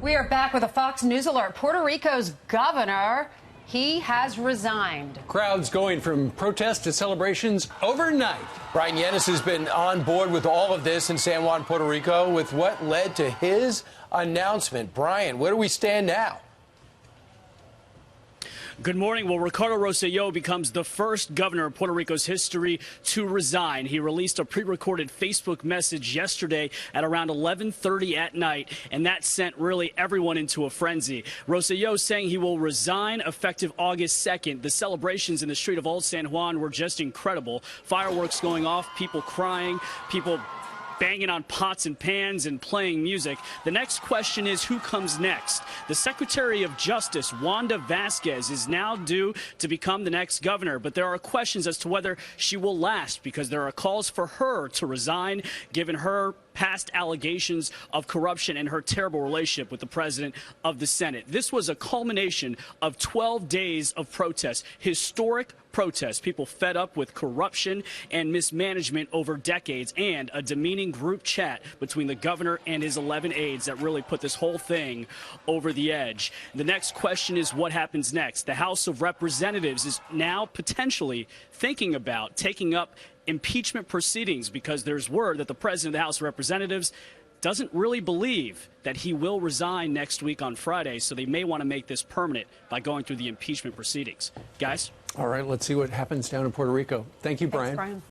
We are back with a Fox News alert. Puerto Rico's governor, he has resigned. Crowds going from protests to celebrations overnight. Bryan Llenas has been on board with all of this in San Juan, Puerto Rico, with what led to his announcement. Bryan, where do we stand now? Good morning. Well, Ricardo Rosselló becomes the first governor of Puerto Rico's history to resign. He released a pre-recorded Facebook message yesterday at around 11:30 at night, and that sent really everyone into a frenzy. Rosselló saying he will resign effective August 2nd. The celebrations in the street of Old San Juan were just incredible. Fireworks going off, people crying, people banging on pots and pans and playing music. The next question is, who comes next? The Secretary of Justice, Wanda Vasquez, is now due to become the next governor, but there are questions as to whether she will last because there are calls for her to resign, given her past allegations of corruption and her terrible relationship with the president of the Senate. This was a culmination of 12 days of protests, historic protests, people fed up with corruption and mismanagement over decades, and a demeaning group chat between the governor and his 11 aides that really put this whole thing over the edge. The next question is what happens next. The House of Representatives is now potentially thinking about taking up impeachment proceedings because there's word that the president of the House of Representatives doesn't really believe that he will resign next week on Friday, so they may want to make this permanent by going through the impeachment proceedings. Guys? All right, let's see what happens down in Puerto Rico. Thank you, Bryan. Thanks, Bryan.